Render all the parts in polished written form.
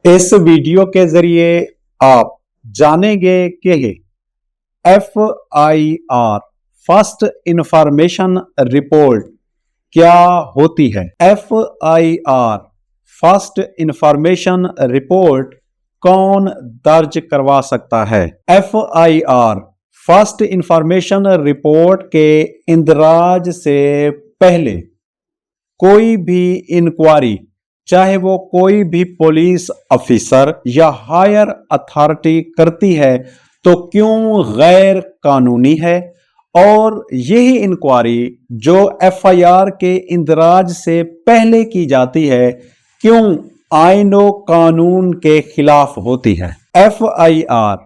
इस वीडियो के जरिए आप जानेंगे कि FIR फर्स्ट इंफॉर्मेशन रिपोर्ट क्या होती है। FIR फर्स्ट इंफॉर्मेशन रिपोर्ट कौन दर्ज करवा सकता है। FIR फर्स्ट इंफॉर्मेशन रिपोर्ट के इंदराज से पहले कोई भी इंक्वायरी, चाहे वो कोई भी पुलिस ऑफिसर या हायर अथॉरिटी करती है, तो क्यों गैर कानूनी है। और यही इंक्वायरी जो FIR के इंदराज से पहले की जाती है, क्यों आईन व कानून के खिलाफ होती है। FIR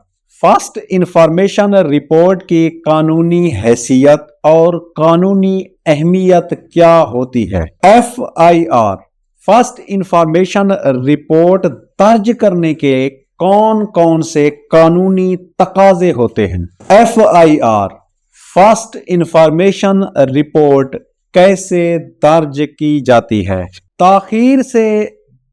फर्स्ट इंफॉर्मेशन रिपोर्ट की कानूनी हैसियत और कानूनी अहमियत क्या होती है। FIR फर्स्ट इंफॉर्मेशन रिपोर्ट दर्ज करने के कौन कौन से कानूनी तकाजे होते हैं। FIR फर्स्ट इंफॉर्मेशन रिपोर्ट कैसे दर्ज की जाती है। ताखीर से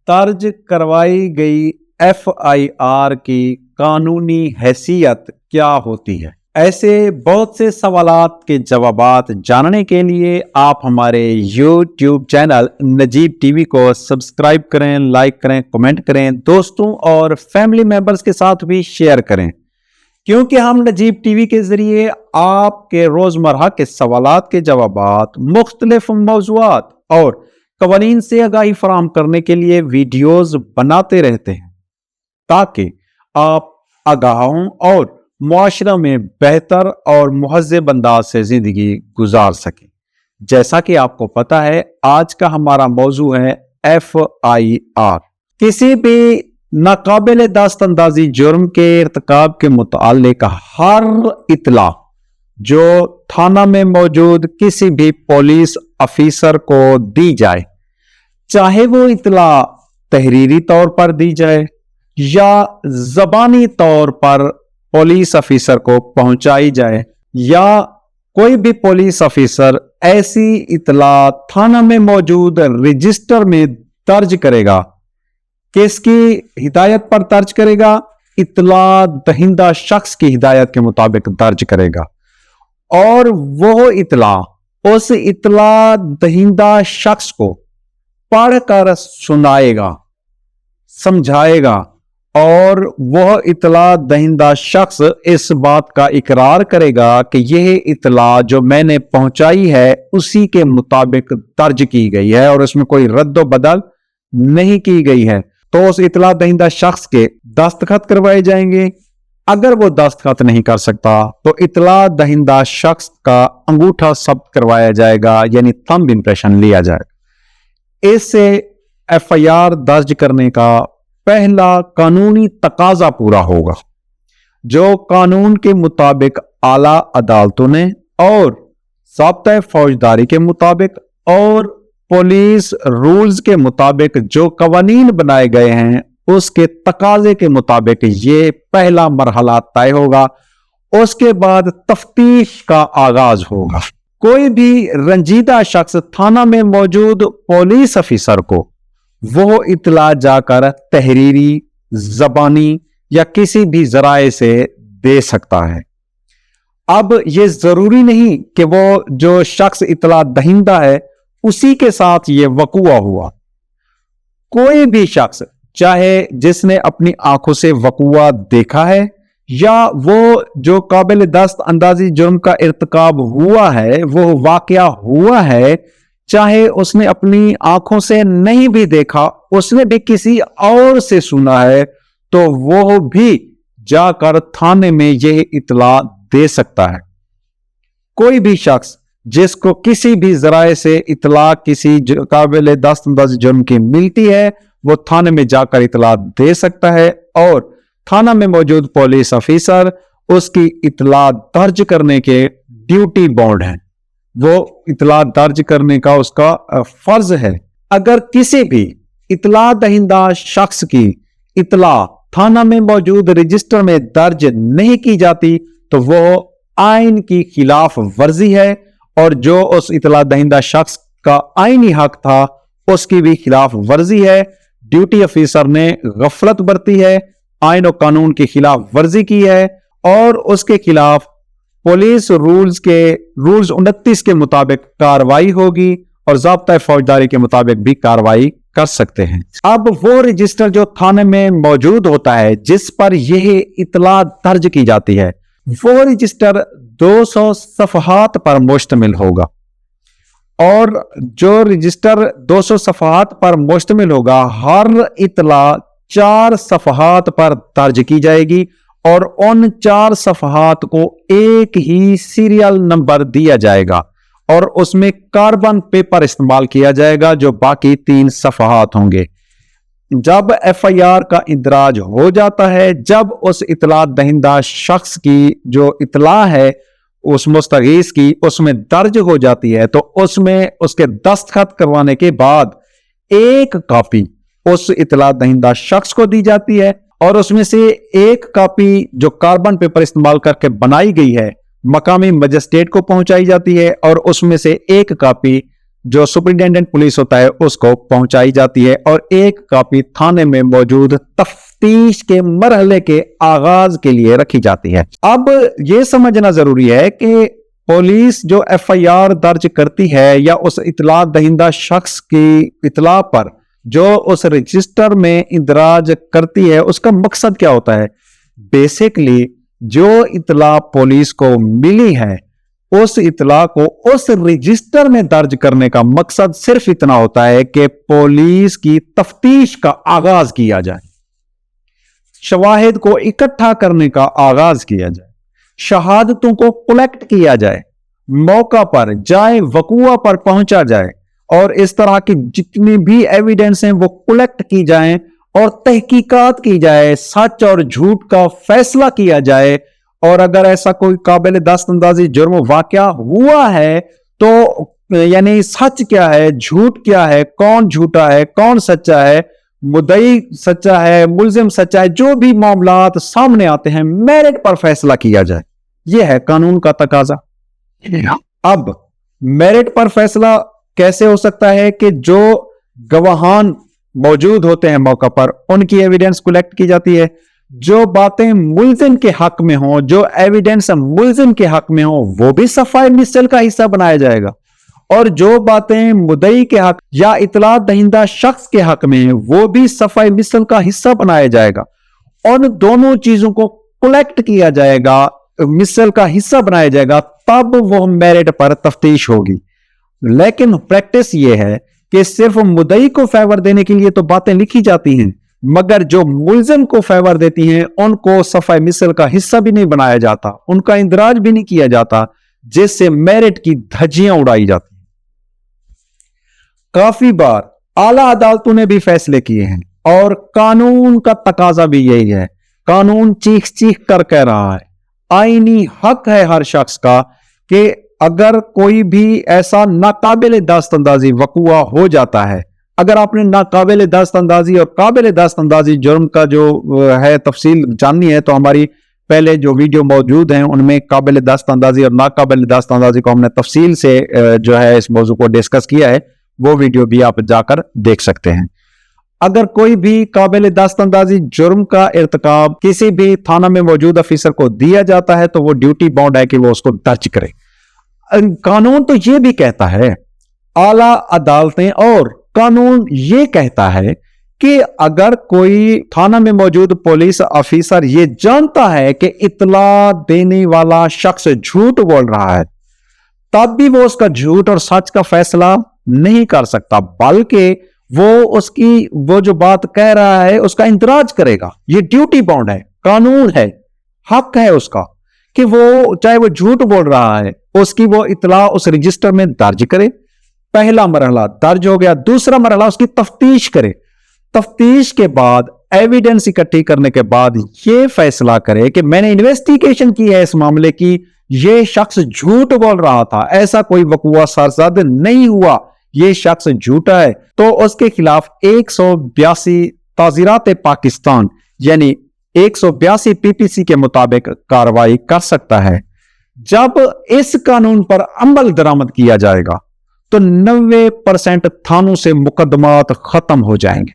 दर्ज करवाई गई FIR की कानूनी हैसियत क्या होती है। ऐसे बहुत से सवालात के जवाबात जानने के लिए आप हमारे YouTube चैनल नजीब टीवी को सब्सक्राइब करें, लाइक करें, कमेंट करें, दोस्तों और फैमिली मेंबर्स के साथ भी शेयर करें, क्योंकि हम नजीब टीवी के जरिए आपके रोजमर्रा के सवालात के जवाबात, मुख्तलिफ मौज़ूआत और कवानीन से आगाही फराहम करने के लिए वीडियोस बनाते रहते हैं, ताकि आप आगाह हों और मुआशरा में बेहतर और मुहज़्ज़ब अंदाज से ज़िंदगी गुजार सकें। जैसा कि आपको पता है, आज का हमारा मौजू है FIR। किसी भी नाकाबिल दस्तअंदाज़ी जुर्म के इर्तिकाब के मुताल्लिक हर इत्तला जो थाना में मौजूद किसी भी पुलिस ऑफिसर को दी जाए, चाहे वो इत्तला तहरीरी तौर पर दी जाए या ज़बानी तौर पर पुलिस ऑफिसर को पहुंचाई जाए, या कोई भी पुलिस ऑफिसर ऐसी इत्तला थाना में मौजूद रजिस्टर में दर्ज करेगा, किसकी हिदायत पर दर्ज करेगा, इत्तला दहिंदा शख्स की हिदायत के मुताबिक दर्ज करेगा, और वो इत्तला उस इत्तला दहिंदा शख्स को पढ़कर सुनाएगा, समझाएगा, और वह इत्तला दहिंदा शख्स इस बात का इकरार करेगा कि यह इत्तला जो मैंने पहुंचाई है उसी के मुताबिक दर्ज की गई है और उसमें कोई रद्द बदल नहीं की गई है। तो उस इत्तला दहिंदा शख्स के दस्तखत करवाए जाएंगे। अगर वो दस्तखत नहीं कर सकता तो इत्तला दहिंदा शख्स का अंगूठा सब्त करवाया जाएगा, यानी थंब इंप्रेशन लिया जाएगा। इससे FIR दर्ज करने का पहला कानूनी तकाजा पूरा होगा, जो कानून के मुताबिक आला अदालतों ने और ज़ाब्ता फौजदारी के मुताबिक और पुलिस रूल्स के मुताबिक जो कवानीन बनाए गए हैं, उसके तकाजे के मुताबिक ये पहला मरहला तय होगा। उसके बाद तफ्तीश का आगाज होगा। कोई भी रंजीदा शख्स थाना में मौजूद पुलिस ऑफिसर को वो इत्तला जाकर तहरीरी, ज़बानी या किसी भी ज़राए से दे सकता है। अब ये ज़रूरी नहीं कि वो जो शख्स इत्तला दहिंदा है उसी के साथ ये वक़ुआ हुआ। कोई भी शख्स, चाहे जिसने अपनी आंखों से वक़ुआ देखा है या वो जो काबिल दस्त अंदाजी जुर्म का इर्तिकाब हुआ है, वो वाक़या हुआ है, चाहे उसने अपनी आंखों से नहीं भी देखा, उसने भी किसी और से सुना है, तो वो भी जाकर थाने में यह इत्तला दे सकता है। कोई भी शख्स जिसको किसी भी जराए से इत्तला किसी काबिल दस्तअंदाज़ी जुर्म की मिलती है, वो थाने में जाकर इत्तला दे सकता है और थाना में मौजूद पुलिस ऑफिसर उसकी इत्तला दर्ज करने के ड्यूटी बाउंड है। वो इत्तला दर्ज करने का उसका फर्ज है। अगर किसी भी इत्तला दहिंदा शख्स की इत्तला थाना में मौजूद रजिस्टर में दर्ज नहीं की जाती, तो वो आइन की खिलाफ वर्जी है और जो उस इत्तला दहिंदा शख्स का आईनी हक था उसकी भी खिलाफ वर्जी है। ड्यूटी ऑफिसर ने गफलत बरती है, आइन और कानून की खिलाफ वर्जी की है और उसके खिलाफ पुलिस रूल्स 29 के मुताबिक कार्रवाई होगी और ज़ाब्ता फौजदारी के मुताबिक भी कार्रवाई कर सकते हैं। अब वो रजिस्टर जो थाने में मौजूद होता है जिस पर यह इतला दर्ज की जाती है, वो रजिस्टर 200 सफ़हात पर मुश्तमिल होगा और जो रजिस्टर 200 सफ़हात पर मुश्तमिल होगा, हर इतला 4 सफ़हात पर दर्ज की जाएगी और उन 4 सफ़हात को एक ही सीरियल नंबर दिया जाएगा और उसमें कार्बन पेपर इस्तेमाल किया जाएगा जो बाकी 3 सफ़हात होंगे। जब एफआईआर का इंदराज हो जाता है, जब उस इतला दहिंदा शख्स की जो इतला है उस मुस्तगीस की उसमें दर्ज हो जाती है, तो उसमें उसके दस्तखत करवाने के बाद एक कॉपी उस इतला दहिंदा शख्स को दी जाती है और उसमें से एक कॉपी जो कार्बन पेपर इस्तेमाल करके बनाई गई है मकामी मजिस्ट्रेट को पहुंचाई जाती है और उसमें से एक कॉपी जो सुपरिटेंडेंट पुलिस होता है उसको पहुंचाई जाती है और एक कॉपी थाने में मौजूद तफ्तीश के मरहले के आगाज के लिए रखी जाती है। अब यह समझना जरूरी है कि पुलिस जो एफआईआर दर्ज करती है या उस इतला दहिंदा शख्स की इतला पर जो उस रजिस्टर में इंदराज करती है उसका मकसद क्या होता है। बेसिकली जो इतला पुलिस को मिली है उस इतला को उस रजिस्टर में दर्ज करने का मकसद सिर्फ इतना होता है कि पुलिस की तफ्तीश का आगाज किया जाए, शवाहिद को इकट्ठा करने का आगाज किया जाए, शहादतों को कलेक्ट किया जाए, मौका पर जाए वकुआ पर पहुंचा जाए और इस तरह की जितनी भी एविडेंस हैं वो कलेक्ट की जाएं और तहकीकात की जाए, सच और झूठ का फैसला किया जाए और अगर ऐसा कोई काबिल दस्तअंदाजी जुर्म वाकया हुआ है तो यानी सच क्या है, झूठ क्या है, कौन झूठा है, कौन सच्चा है, मुद्दई सच्चा है, मुल्जिम सच्चा है, जो भी मामलात सामने आते हैं मेरिट पर फैसला किया जाए। यह है कानून का तकाजा। अब मेरिट पर फैसला कैसे हो सकता है कि जो गवाहान मौजूद होते हैं मौका पर उनकी एविडेंस कलेक्ट की जाती है, जो बातें मुल्जिम के हक में हो, जो एविडेंस मुल्जिम के हक में हो वो भी सफाई मिसल का हिस्सा बनाया जाएगा और जो बातें मुद्दई के हक या इतला दहिंदा शख्स के हक में है वो भी सफाई मिसल का हिस्सा बनाया जाएगा। उन दोनों चीजों को कलेक्ट किया जाएगा, मिसल का हिस्सा बनाया जाएगा, तब वो मेरिट पर तफ्तीश होगी। लेकिन प्रैक्टिस ये है कि सिर्फ मुद्दई को फेवर देने के लिए तो बातें लिखी जाती हैं मगर जो मुल्जिम को फेवर देती हैं उनको सफाई मिसल का हिस्सा भी नहीं बनाया जाता, उनका इंदराज भी नहीं किया जाता, जिससे मेरिट की धज्जियां उड़ाई जाती हैं। काफी बार आला अदालतों ने भी फैसले किए हैं और कानून का तकाजा भी यही है। कानून चीख चीख कर कह रहा है, आईनी हक है हर शख्स का कि अगर कोई भी ऐसा नाकाबिल दस्तअंदाजी वकुआ हो जाता है, अगर आपने नाकाबिल दस्तअंदाजी और काबिल दस्तअंदाजी जुर्म का जो है तफसील जाननी है तो हमारी पहले जो वीडियो मौजूद हैं उनमें काबिल दस्तअंदाजी और नाकाबिल दस्तअंदाजी को हमने तफसील से जो है इस मौजू को डिस्कस किया है, वो वीडियो भी आप जाकर देख सकते हैं। अगर कोई भी काबिल दस्तअंदाजी जुर्म का इर्तिकाब किसी भी थाना में मौजूद अफीसर को दिया जाता है तो वो ड्यूटी बाउंड है कि वो उसको दर्ज करे। कानून तो ये भी कहता है, आला अदालतें और कानून ये कहता है कि अगर कोई थाना में मौजूद पुलिस अफीसर ये जानता है कि इतला देने वाला शख्स झूठ बोल रहा है तब भी वो उसका झूठ और सच का फैसला नहीं कर सकता, बल्कि वो जो बात कह रहा है उसका इंतराज करेगा। ये ड्यूटी बाउंड है, कानून है, हक है उसका कि वो चाहे वो झूठ बोल रहा है उसकी वो इतला उस रजिस्टर में दर्ज करे। पहला मरहला दर्ज हो गया, दूसरा मरहला उसकी तफ्तीश करे, तफ्तीश के बाद एविडेंस इकट्ठी करने के बाद ये फैसला करे कि मैंने इन्वेस्टिगेशन की है इस मामले की, ये शख्स झूठ बोल रहा था, ऐसा कोई वकुआ सरजद नहीं हुआ, ये शख्स झूठा है, तो उसके खिलाफ 182 ताज़ीरात पाकिस्तान यानी 182 पीपीसी के मुताबिक कार्रवाई कर सकता है। जब इस कानून पर अमल दरामद किया जाएगा तो 90% थानों से मुकदमात खत्म हो जाएंगे।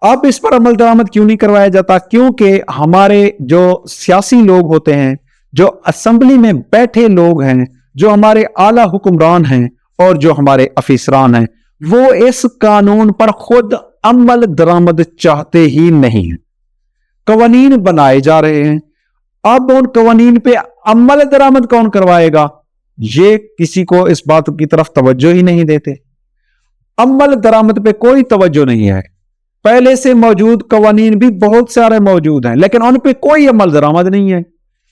अब इस पर अमल दरामद क्यों नहीं करवाया जाता? क्योंकि हमारे जो सियासी लोग होते हैं, जो असेंबली में बैठे लोग हैं, जो हमारे आला हुक्मरान हैं और जो हमारे अफीसरान हैं, वो इस कानून पर खुद अमल दरामद चाहते ही नहीं हैं। कवानीन बनाए जा रहे हैं, अब उन कवानीन पे अमल दरामद कौन करवाएगा? ये किसी को इस बात की तरफ तवज्जो ही नहीं देते। अमल दरामद पे कोई तवज्जो नहीं है। पहले से मौजूद कवानीन भी बहुत सारे मौजूद हैं, लेकिन उन पे कोई अमल दरामद नहीं है,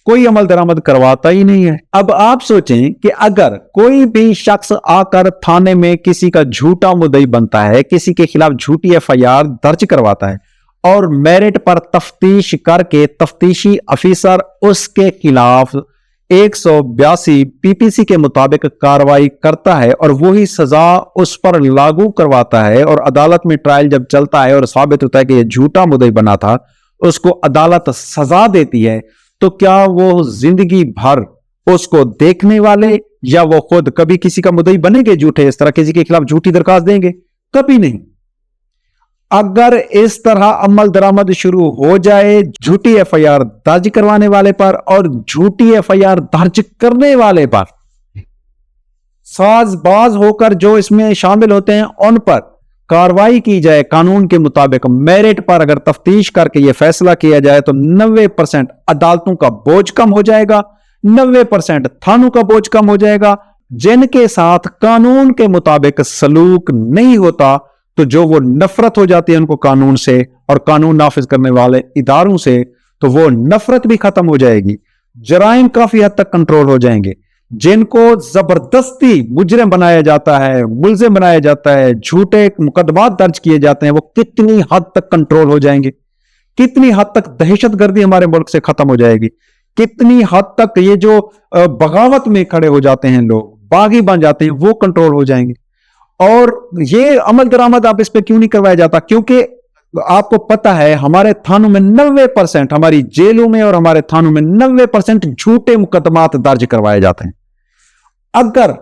कोई अमल दरामद करवाता ही नहीं है। अब आप सोचें कि अगर कोई भी शख्स आकर थाने में किसी का झूठा मुद्दई बनता है, किसी के खिलाफ झूठी एफआईआर दर्ज करवाता है और मेरिट पर तफ्तीश करके तफ्तीशी अफीसर उसके खिलाफ 182 पीपीसी के मुताबिक कार्रवाई करता है और वही सजा उस पर लागू करवाता है और अदालत में ट्रायल जब चलता है और साबित होता है कि यह झूठा मुद्दई बना था, उसको अदालत सजा देती है, तो क्या वो जिंदगी भर उसको देखने वाले या वो खुद कभी किसी का मुद्दई बनेंगे झूठे, इस तरह किसी के खिलाफ झूठी दरखास्त देंगे? कभी नहीं। अगर इस तरह अमल दरामद शुरू हो जाए झूठी एफआईआर दर्ज करवाने वाले पर और झूठी एफआईआर दर्ज करने वाले पर, साजबाज होकर जो इसमें शामिल होते हैं उन पर कार्रवाई की जाए कानून के मुताबिक, मेरिट पर अगर तफ्तीश करके यह फैसला किया जाए, तो 90% अदालतों का बोझ कम हो जाएगा, 90% थानों का बोझ कम हो जाएगा। जिनके साथ कानून के मुताबिक सलूक नहीं होता, तो जो वो नफरत हो जाती है उनको कानून से और कानून नाफिज करने वाले इदारों से, तो वो नफरत भी खत्म हो जाएगी। जराइम काफी हद तक कंट्रोल हो जाएंगे। जिनको जबरदस्ती मुजरिम बनाया जाता है, मुलजिम बनाया जाता है, झूठे मुकदमात दर्ज किए जाते हैं, वो कितनी हद तक कंट्रोल हो जाएंगे, कितनी हद तक दहशतगर्दी हमारे मुल्क से खत्म हो जाएगी, कितनी हद तक ये जो बगावत में खड़े हो जाते हैं लोग, बागी बन जाते हैं, वो कंट्रोल हो जाएंगे। और ये अमल दरामद आप इस पे क्यों नहीं करवाया जाता? क्योंकि आपको पता है हमारे थानों में 90%, हमारी जेलों में और हमारे थानों में 90% झूठे मुकदमात दर्ज करवाए जाते हैं। अगर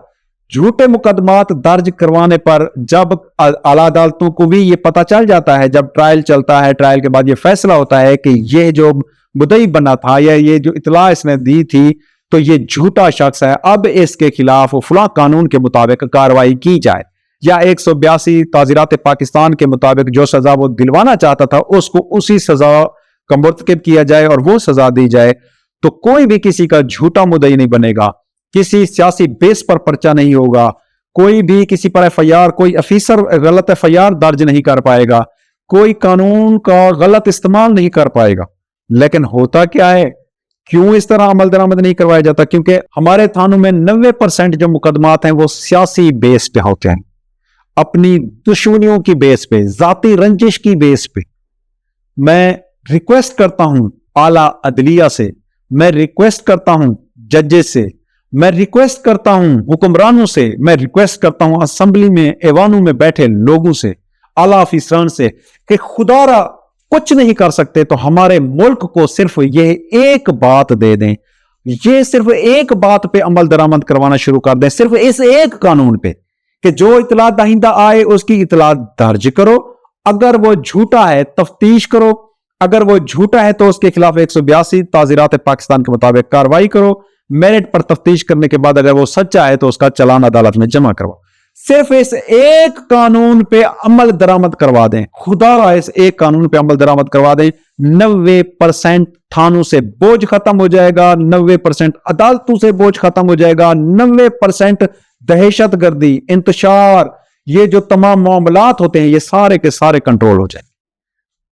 झूठे मुकदमात दर्ज करवाने पर जब आला अदालतों को भी ये पता चल जाता है, जब ट्रायल चलता है, ट्रायल के बाद ये फैसला होता है कि ये जो मुद्दई बना था या ये जो इतला इसने दी थी, तो ये झूठा शख्स है, अब इसके खिलाफ फलां कानून के मुताबिक कार्रवाई की जाए, या 182 ताज़ीरात पाकिस्तान के मुताबिक जो सजा वो दिलवाना चाहता था उसको उसी सजा का मुर्तकिब किया जाए और वो सजा दी जाए, तो कोई भी किसी का झूठा मुद्दई नहीं बनेगा, किसी सियासी बेस पर पर्चा नहीं होगा, कोई भी किसी पर एफआईआर, कोई अफीसर गलत एफआईआर दर्ज नहीं कर पाएगा, कोई कानून का गलत इस्तेमाल नहीं कर पाएगा। लेकिन होता क्या है, क्यों इस तरह अमल दरामद नहीं करवाया जाता? क्योंकि हमारे थानों में 90% जो मुकदमात हैं वो सियासी बेस पे होते हैं, अपनी दुश्मनियों की बेस पे, जाती रंजिश की बेस पे। मैं रिक्वेस्ट करता हूं आला अदलिया से, मैं रिक्वेस्ट करता हूं जजेस से, मैं रिक्वेस्ट करता हूं हुक्मरानों से, मैं रिक्वेस्ट करता हूं असेंबली में ऐवानों में बैठे लोगों से, आला अफीसरान से, कि खुदारा कुछ नहीं कर सकते तो हमारे मुल्क को सिर्फ ये एक बात दे दें, ये सिर्फ एक बात पे अमल दरामद करवाना शुरू कर दें, सिर्फ इस एक कानून पे, कि जो इतला दहिंदा आए उसकी इतला दर्ज करो, अगर वो झूठा है तफ्तीश करो, अगर वो झूठा है तो उसके खिलाफ 182 ताज़ीरात पाकिस्तान के मुताबिक कार्रवाई करो, मेरिट पर तफ्तीश करने के बाद अगर वो सच्चा है तो उसका चालान अदालत में जमा करवाओ। सिर्फ इस एक कानून पे अमल दरामद करवा दें, खुदा इस एक कानून पे अमल दरामद करवा दें, 90% थानों से बोझ खत्म हो जाएगा, 90% अदालतों से बोझ खत्म हो जाएगा, 90% दहशतगर्दी, इंतशार, ये जो तमाम मामलात होते हैं ये सारे के सारे कंट्रोल हो जाए।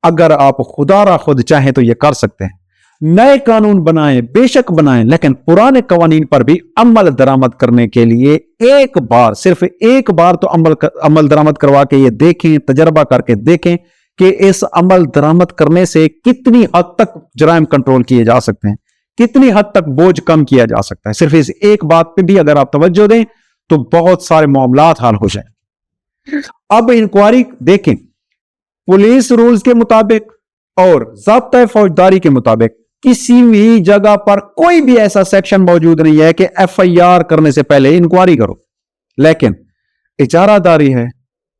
अगर आप खुदारा खुद चाहें तो ये कर सकते हैं। नए कानून बनाएं, बेशक बनाएं, लेकिन पुराने कवानीन पर भी अमल दरामद करने के लिए एक बार, सिर्फ एक बार तो अमल दरामद करवा के ये देखें, तजर्बा करके देखें कि इस अमल दरामद करने से कितनी हद तक जराइम कंट्रोल किए जा सकते हैं, कितनी हद तक बोझ कम किया जा सकता है। सिर्फ इस एक बात पे भी अगर आप तवज्जो दें तो बहुत सारे मामलात हल हो जाए। अब इंक्वायरी देखें, पुलिस रूल्स के मुताबिक और ज़ाब्ता फौजदारी के मुताबिक किसी भी जगह पर कोई भी ऐसा सेक्शन मौजूद नहीं है कि एफआईआर करने से पहले इंक्वायरी करो, लेकिन इजारादारी है,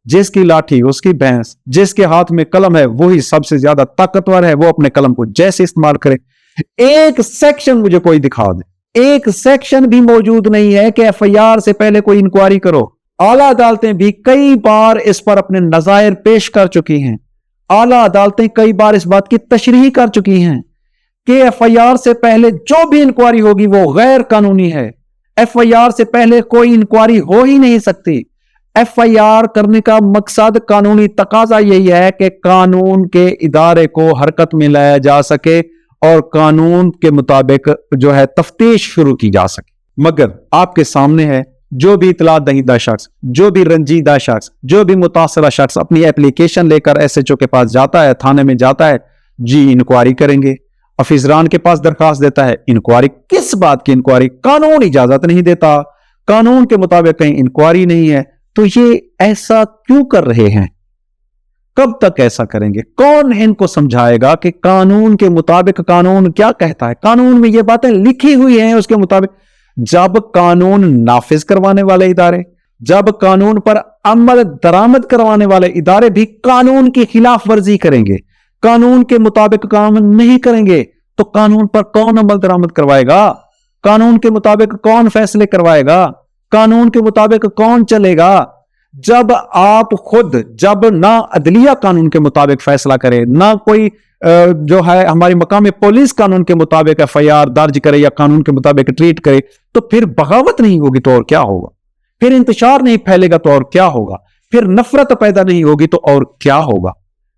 जिसकी लाठी उसकी भैंस, जिसके हाथ में कलम है वही सबसे ज्यादा ताकतवर है, वो अपने कलम को जैसे इस्तेमाल करे। एक सेक्शन मुझे कोई दिखा दे, एक सेक्शन भी मौजूद नहीं है कि एफआईआर से पहले कोई इंक्वायरी करो। आला अदालतें भी कई बार इस पर अपने नजायर पेश कर चुकी हैं। आला अदालतें कई बार इस बात की तशरीह कर चुकी हैं कि एफआईआर से पहले जो भी इंक्वायरी होगी वो गैर कानूनी है। एफआईआर से पहले कोई इंक्वायरी हो ही नहीं सकती। एफआईआर करने का मकसद, कानूनी तकाजा यही है कि कानून के इदारे को हरकत में लाया जा सके और कानून के मुताबिक जो है तफ्तीश शुरू की जा सके। मगर आपके सामने है, जो भी इतला दहीदा शख्स, जो भी रंजीदा शख्स, जो भी मुतासरा शख्स अपनी एप्लीकेशन लेकर एसएचओ के पास जाता है, थाने में जाता है, जी इंक्वायरी करेंगे, अफीसरान के पास दरखास्त देता है, इंक्वायरी किस बात की इंक्वायरी? कानून इजाजत नहीं देता, कानून के मुताबिक कहीं इंक्वायरी नहीं है। तो ये ऐसा क्यों कर रहे हैं? कब तक ऐसा करेंगे? कौन इनको समझाएगा कि कानून के मुताबिक कानून क्या कहता है? कानून में ये बातें लिखी हुई हैं उसके मुताबिक। जब कानून नाफिज करवाने वाले इदारे, जब कानून पर अमल दरामद करवाने वाले इदारे भी कानून की खिलाफ वर्जी करेंगे, कानून के मुताबिक काम नहीं करेंगे, तो कानून पर कौन अमल दरामद करवाएगा? कानून के मुताबिक कौन फैसले करवाएगा? कानून के मुताबिक कौन चलेगा? जब आप खुद, जब ना अदलिया कानून के मुताबिक फैसला करे, ना कोई जो है हमारी मकामी पुलिस कानून के मुताबिक एफआईआर दर्ज करे या कानून के मुताबिक ट्रीट करे, तो फिर बगावत नहीं होगी तो और क्या होगा? फिर इंतशार नहीं फैलेगा तो और क्या होगा? फिर नफरत पैदा नहीं होगी तो और क्या होगा?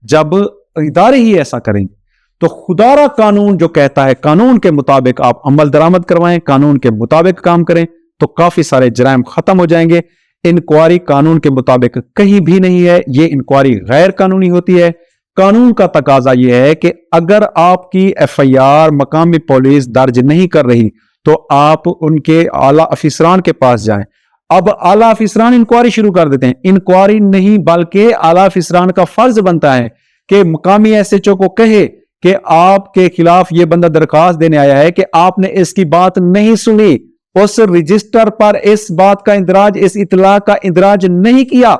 जब इदारे ही ऐसा करेंगे तो खुदारा कानून जो कहता है कानून के मुताबिक आप अमल दरामद करवाएं, कानून के मुताबिक काम करें, तो काफी सारे जराइम खत्म हो जाएंगे। इंक्वायरी कानून के मुताबिक कहीं भी नहीं है, ये इंक्वायरी गैर कानूनी होती है। कानून का तकाजा यह है कि अगर आपकी एफआईआर मकामी पुलिस दर्ज नहीं कर रही तो आप उनके आला अफीसरान के पास जाएं। अब आला अफीसरान इंक्वायरी शुरू कर देते हैं। इंक्वायरी नहीं बल्कि आला अफीसरान का फर्ज बनता है कि मकामी एसएचओ को कहे कि आपके खिलाफ ये बंदा दरखास्त देने आया है कि आपने इसकी बात नहीं सुनी, उस रजिस्टर पर इस बात का इंदराज, इस इतला का इंदराज नहीं किया,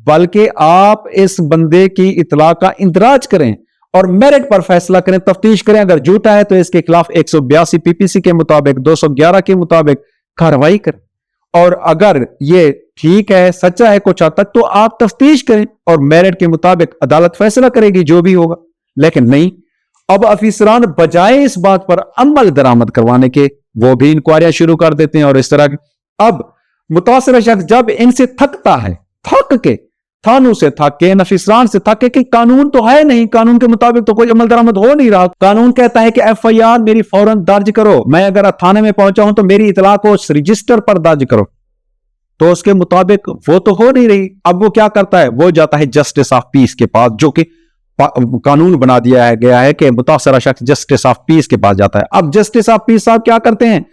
बल्कि आप इस बंदे की इतला का इंदराज करें और मेरिट पर फैसला करें, तफ्तीश करें। अगर झूठा है तो इसके खिलाफ 182 पीपीसी के मुताबिक, 211 के मुताबिक कार्रवाई करें, और अगर ये ठीक है, सच्चा है कुछ हद तक, तो आप तफ्तीश करें और मेरिट के मुताबिक अदालत फैसला करेगी जो भी होगा। लेकिन नहीं, अब अफीसरान बजाय इस बात पर अमल दरामद करवाने के वो भी इंक्वायरियां शुरू कर देते हैं। और इस तरह अब मुतासरा शख्स जब इनसे थकता है, थक के, थानों से थक के, अफीसरान से थक के कि कानून तो है नहीं, कानून के मुताबिक तो कोई अमल दरामद हो नहीं रहा, कानून कहता है कि एफआईआर मेरी फौरन दर्ज करो, मैं अगर थाने में पहुंचा हूं तो मेरी इतला को उस रजिस्टर पर दर्ज करो, तो उसके मुताबिक वो तो हो नहीं रही। अब वो क्या करता है? वो जाता है जस्टिस ऑफ पीस के पास, जो कि कानून बना दिया गया है कि मुतासरा शख्स जस्टिस ऑफ पीस के पास जाता है। अब जस्टिस ऑफ पीस साहब क्या करते हैं?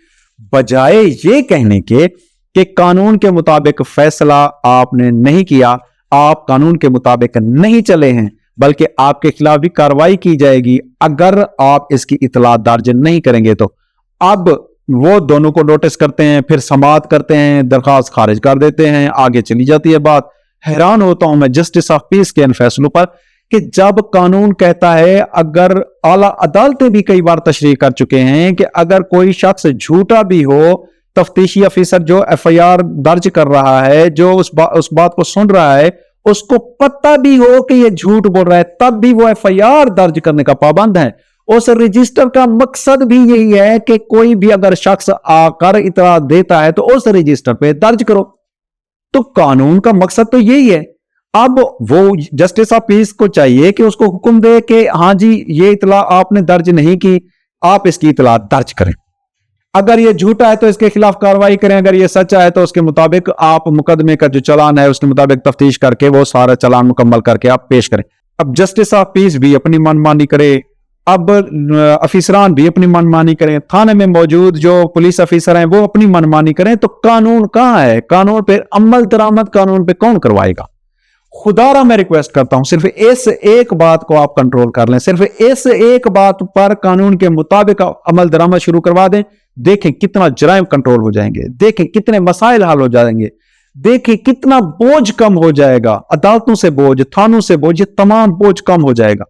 बजाय ये कहने के कि कानून के मुताबिक फैसला आपने नहीं किया, आप कानून के मुताबिक नहीं चले हैं, बल्कि आपके खिलाफ भी कार्रवाई की जाएगी अगर आप इसकी इतला दर्ज नहीं करेंगे। तो अब वो दोनों को नोटिस करते हैं, फिर समाअत करते हैं, दरखास्त खारिज कर देते हैं, आगे चली जाती है बात। हैरान होता हूं मैं जस्टिस ऑफ पीस के इन फैसलों पर कि जब कानून कहता है, अगर आला अदालतें भी कई बार तशरीह कर चुके हैं कि अगर कोई शख्स झूठा भी हो, तफ्तीशी अफीसर जो एफआईआर दर्ज कर रहा है, जो उस बात को सुन रहा है, उसको पता भी हो कि ये झूठ बोल रहा है, तब भी वो एफआईआर दर्ज करने का पाबंद है। उस रजिस्टर का मकसद भी यही है कि कोई भी अगर शख्स आकर इतला देता है तो उस रजिस्टर पे दर्ज करो। तो कानून का मकसद तो यही है। अब वो जस्टिस ऑफ पीस को चाहिए कि उसको हुक्म दे कि हाँ जी, ये इतला आपने दर्ज नहीं की, आप इसकी इतला दर्ज करें। अगर ये झूठा है तो इसके खिलाफ कार्रवाई करें, अगर ये सच्चा है तो उसके मुताबिक आप मुकदमे का जो चालान है उसके मुताबिक तफ्तीश करके वो सारा चालान मुकम्मल करके आप पेश करें। अब जस्टिस ऑफ पीस भी अपनी मनमानी करे, अब अफीसरान भी अपनी मनमानी करें, थाने में मौजूद जो पुलिस अफीसर हैं वो अपनी मनमानी करें, तो कानून कहां है? कानून पे अमल दरामद कानून पे कौन करवाएगा? खुदारा मैं रिक्वेस्ट करता हूं, सिर्फ इस एक बात को आप कंट्रोल कर लें, सिर्फ इस एक बात पर कानून के मुताबिक अमल दरामद शुरू करवा दें। देखें कितना जराइम कंट्रोल हो जाएंगे, देखें कितने मसाइल हल हो जाएंगे। देखिए कितना बोझ कम हो जाएगा, अदालतों से बोझ, थानों से बोझ, ये तमाम बोझ कम हो जाएगा।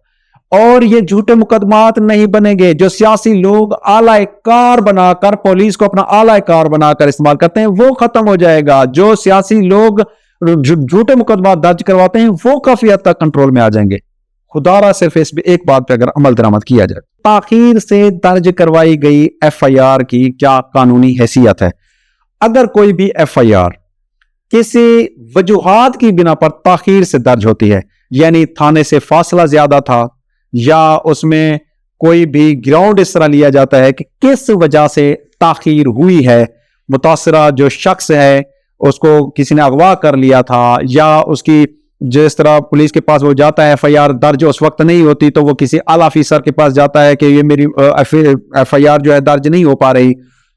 और ये झूठे मुकदमात नहीं बनेंगे। जो सियासी लोग आला कार बनाकर पुलिस को अपना आला कार बनाकर इस्तेमाल करते हैं वो खत्म हो जाएगा। जो सियासी लोग झूठे मुकदमा दर्ज करवाते हैं वो काफी हद तक कंट्रोल में आ जाएंगे। खुदारा सिर्फ इस एक बात पे अगर अमल दरामद किया जाए। ताखीर से दर्ज करवाई गई एफआईआर की क्या कानूनी हैसियत है? अगर कोई भी एफआईआर किसी वजूहात की बिना पर ताखीर से दर्ज होती है, यानी थाने से फासला ज्यादा था या उसमें कोई भी ग्राउंड इस तरह लिया जाता है कि किस वजह से ताखीर हुई है, मुतासरा जो शख्स है उसको किसी ने अगवा कर लिया था या उसकी जिस तरह पुलिस के पास वो जाता है एफआईआर दर्ज उस वक्त नहीं होती तो वो किसी आला अफसर के पास जाता है कि ये मेरी एफआईआर जो है दर्ज नहीं हो पा रही,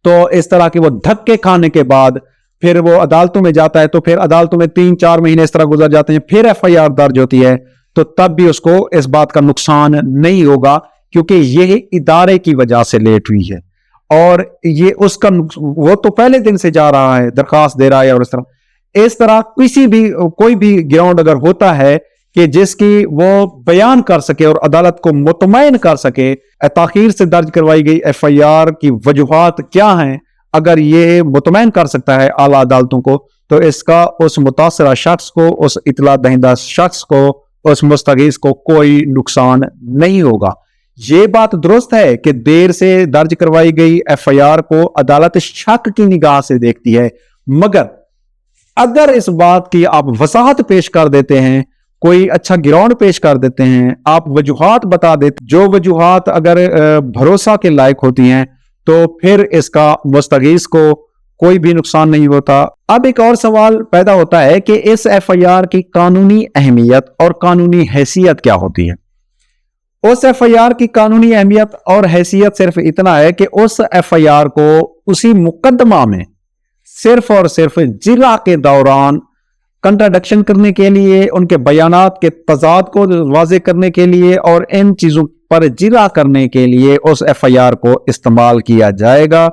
तो इस तरह के वो धक्के खाने के बाद फिर वो अदालतों में जाता है, तो फिर अदालतों में 3-4 महीने इस तरह गुजर जाते हैं, फिर एफआईआर दर्ज होती है, तो तब भी उसको इस बात का नुकसान नहीं होगा क्योंकि ये इदारे की वजह से लेट हुई है और ये उसका वो तो पहले दिन से जा रहा है, दरखास्त दे रहा है। और इस तरह किसी भी कोई भी ग्राउंड अगर होता है कि जिसकी वो बयान कर सके और अदालत को मुतमईन कर सके ताखीर से दर्ज करवाई गई एफआईआर की वजूहात क्या हैं, अगर ये मुतमईन कर सकता है आला अदालतों को, तो इसका उस मुतासरा शख्स को, उस इतला दहिंदा शख्स को, उस मुस्तगीस को कोई नुकसान नहीं होगा। ये बात दुरुस्त है कि देर से दर्ज करवाई गई एफआईआर को अदालत शक की निगाह से देखती है, मगर अगर इस बात की आप वसाहत पेश कर देते हैं, कोई अच्छा ग्राउंड पेश कर देते हैं, आप वजूहात बता देते, जो वजूहात अगर भरोसा के लायक होती हैं, तो फिर इसका मुस्तगीस को कोई भी नुकसान नहीं होता। अब एक और सवाल पैदा होता है कि इस एफआईआर की कानूनी अहमियत और कानूनी हैसियत क्या होती है? उस एफआईआर की कानूनी अहमियत और हैसियत सिर्फ इतना है कि उस एफआईआर को उसी मुकदमा में सिर्फ और सिर्फ जिरा के दौरान कंट्राडिक्शन करने के लिए, उनके बयानात के तजाद को वाज़े करने के लिए और इन चीजों पर जिरा करने के लिए उस एफआईआर को इस्तेमाल किया जाएगा,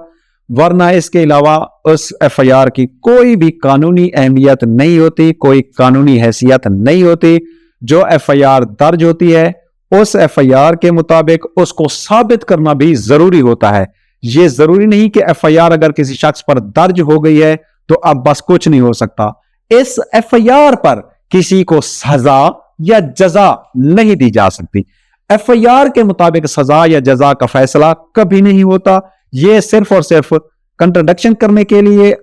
वरना इसके अलावा उस एफआईआर की कोई भी कानूनी अहमियत नहीं होती, कोई कानूनी हैसियत नहीं होती। जो एफआईआर दर्ज होती है उस एफआईआर के मुताबिक उसको साबित करना भी जरूरी होता है। ये जरूरी नहीं कि एफआईआर अगर किसी शख्स पर दर्ज हो गई है तो अब बस कुछ नहीं हो सकता। इस एफआईआर पर किसी को सजा या जजा नहीं दी जा सकती। एफआईआर के मुताबिक सजा या जजा का फैसला कभी नहीं होता। ये सिर्फ और सिर्फ कंट्राडिक्शन करने के लिए,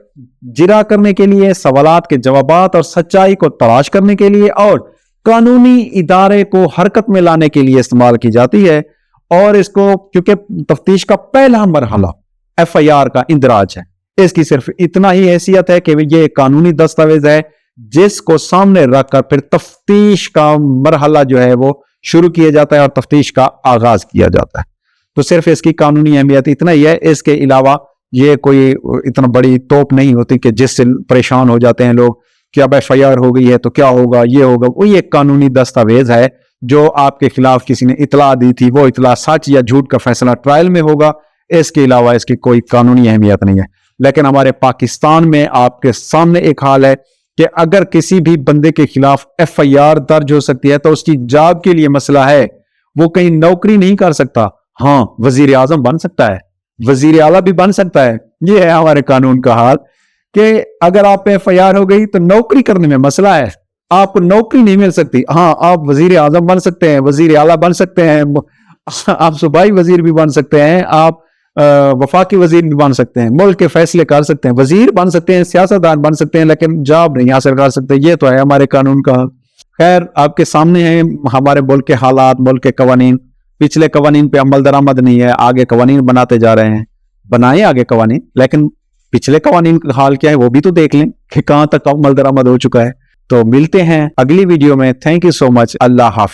जिरा करने के लिए, सवालात के जवाबात और सच्चाई को तलाश करने के लिए और कानूनी इदारे को हरकत में लाने के लिए इस्तेमाल की जाती है। और इसको क्योंकि तफ्तीश का पहला मरहला एफआईआर का इंदराज है, इसकी सिर्फ इतना ही हैसियत है कि ये कानूनी दस्तावेज है जिसको सामने रखकर फिर तफ्तीश का मरहला जो है वो शुरू किया जाता है और तफ्तीश का आगाज किया जाता है। तो सिर्फ इसकी कानूनी अहमियत इतना ही है, इसके अलावा ये कोई इतना बड़ी तोप नहीं होती कि जिससे परेशान हो जाते हैं लोग कि अब एफआईआर हो गई है तो क्या होगा, ये होगा। वो ये कानूनी दस्तावेज है जो आपके खिलाफ किसी ने इतला दी थी, वो इतला सच या झूठ का फैसला ट्रायल में होगा। इसके अलावा इसकी कोई कानूनी अहमियत नहीं है। लेकिन हमारे पाकिस्तान में आपके सामने एक हाल है कि अगर किसी भी बंदे के खिलाफ एफआईआर दर्ज हो सकती है तो उसकी जॉब के लिए मसला है, वो कहीं नौकरी नहीं कर सकता। हाँ, वजीर आजम बन सकता है, वजीर आला भी बन सकता है। ये है हमारे कानून का हाल कि अगर आप पे एफआईआर हो गई तो नौकरी करने में मसला है, आपको नौकरी नहीं मिल सकती। हाँ, आप वजीर आजम बन सकते हैं, वजीर आला बन सकते हैं, आप सूबाई वजीर भी बन सकते हैं, आप वफाकी वजीर भी बन सकते हैं, मुल्क के फैसले कर सकते हैं, वजीर बन सकते हैं, सियासतदान बन सकते हैं, लेकिन जॉब नहीं हासिल कर सकते। ये तो है हमारे कानून का। खैर, आपके सामने है हमारे मुल्क के हालात, मुल्क के कवानीन। पिछले कवानीन पे अमल दरामद नहीं है, आगे कवानीन बनाते जा रहे हैं। बनाए आगे कवानीन, लेकिन पिछले कवानीन का हाल क्या है वो भी तो देख लें कि कहां तक अमल दरामद हो चुका है। तो मिलते हैं अगली वीडियो में। Thank you so much. Allah Hafiz.